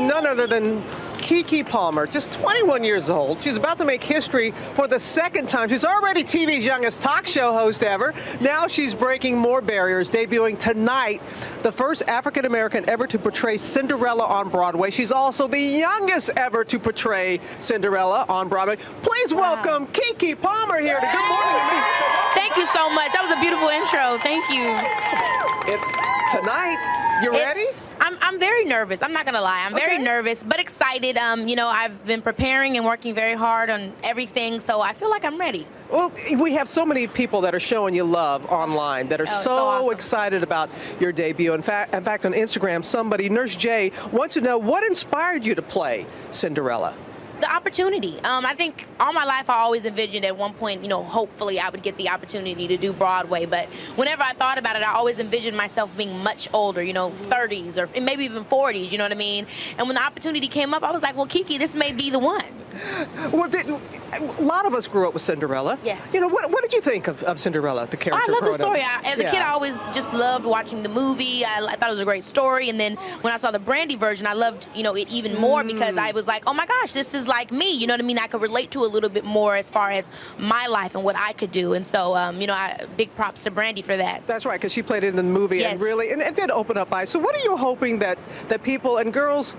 none other than Keke Palmer, just 21 years old. She's about to make history for the second time. She's already TV's youngest talk show host ever. Now she's breaking more barriers, debuting tonight, the first African-American ever to portray Cinderella on Broadway. She's also the youngest ever to portray Cinderella on Broadway. Please welcome Keke Palmer here to Good Morning America. Thank you so much. That was a beautiful intro. Thank you. It's tonight. You ready? I'm very nervous. I'm not gonna lie. I'm very nervous, but excited. You know, I've been preparing and working very hard on everything, so I feel like I'm ready. Well, we have so many people that are showing you love online that are so awesome. excited about your debut. In fact, on Instagram, somebody, Nurse J, wants to know what inspired you to play Cinderella. The opportunity. I think all my life I always envisioned at one point, you know, hopefully I would get the opportunity to do Broadway. But whenever I thought about it, I always envisioned myself being much older, you know, 30s or maybe even 40s, you know what I mean? And when the opportunity came up, I was like, well, Keke, this may be the one. Well, a lot of us grew up with Cinderella. Yeah. You know, what did you think of Cinderella, the character? I love the story. As a kid, I always just loved watching the movie. I thought it was a great story. And then when I saw the Brandy version, I loved, you know, it even more because I was like, oh my gosh, this is like me. You know what I mean? I could relate to a little bit more as far as my life and what I could do. And so, you know, big props to Brandy for that. That's right, because she played it in the movie and really, and it did open up eyes. So what are you hoping that people and girls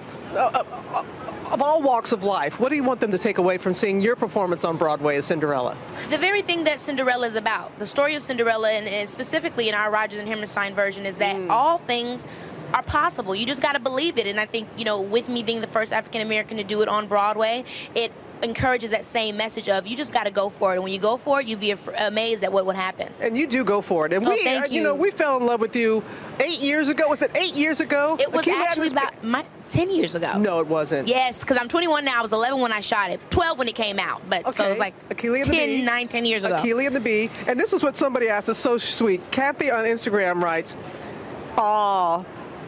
of all walks of life, what do you want them to take away from seeing your performance on Broadway as Cinderella? The very thing that Cinderella is about. The story of Cinderella, and specifically in our Rodgers and Hammerstein version, is that all things are possible. You just got to believe it. And I think, you know, with me being the first African American to do it on Broadway, it encourages that same message of you just got to go for it. And when you go for it, you'd be amazed at what would happen. And you do go for it. And you know, we fell in love with you 8 years ago. Was it 8 years ago? It was actually about 10 years ago. No, it wasn't. Yes, because I'm 21 now. I was 11 when I shot it, 12 when it came out. But so it was like 10 years ago. Achille and the Bee. And this is what somebody asked. It's so sweet. Kathy on Instagram writes, "Aw,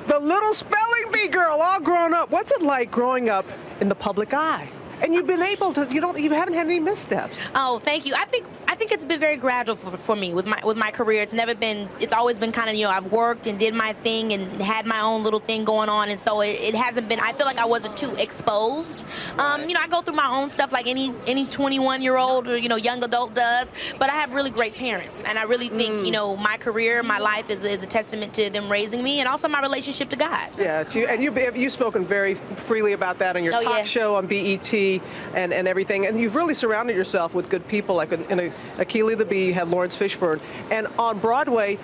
the little spelling bee girl, all grown up. What's it like growing up in the public eye? And you've been able to, you haven't had any missteps." Oh, thank you. I think it's been very gradual for me with my career. It's always been kind of, you know, I've worked and did my thing and had my own little thing going on, and so it hasn't been, I feel like I wasn't too exposed. You know, I go through my own stuff like any 21-year-old or, you know, young adult does, but I have really great parents, and I really think, you know, my career, my life is a testament to them raising me, and also my relationship to God. Yes, you've spoken very freely about that on your talk show on BET and everything, and you've really surrounded yourself with good people, like in Achille the Bee, you had Lawrence Fishburne, and on Broadway,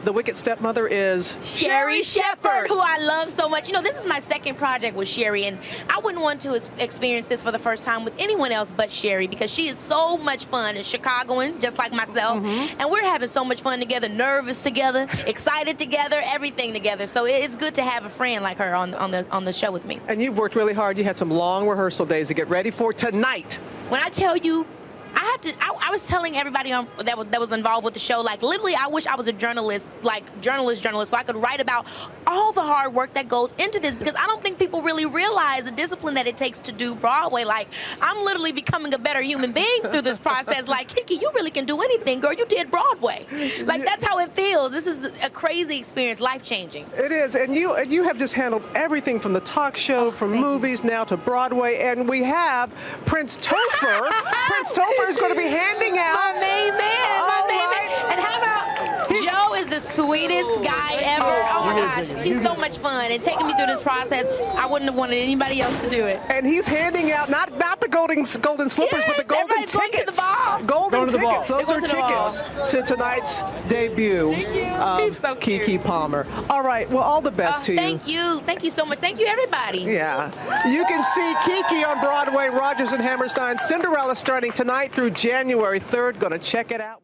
the Wicked Stepmother is Sherri Shepherd, who I love so much. You know, this is my second project with Sherri, and I wouldn't want to experience this for the first time with anyone else but Sherri, because she is so much fun, and Chicagoan, just like myself, and we're having so much fun together, nervous together, excited together, everything together. So it's good to have a friend like her on the show with me. And you've worked really hard. You had some long rehearsal days to get ready for tonight. When I tell you, I was telling everybody that was involved with the show, like, literally, I wish I was a journalist, like journalist, so I could write about all the hard work that goes into this, because I don't think people really realize the discipline that it takes to do Broadway. Like, I'm literally becoming a better human being through this process. Like, Keke, you really can do anything, girl. You did Broadway. Like, that's how it feels. This is a crazy experience, life-changing. It is, and you have just handled everything from the talk show, from movies now to Broadway, and we have Prince Topher. Prince Topher is going to be handing out my main man, my main man. And how about Joe is the sweetest guy ever. Oh my gosh, he's so much fun. And taking me through this process, I wouldn't have wanted anybody else to do it. And he's handing out not the golden slippers, but the golden tickets. To the ball. Golden tickets. Those are tickets to tonight's debut of Keke Palmer. All right. Well, all the best to you. Thank you. Thank you so much. Thank you, everybody. Yeah. You can see Keke on Broadway, Rodgers and Hammerstein, Cinderella, starting tonight through January 3rd. Gonna check it out.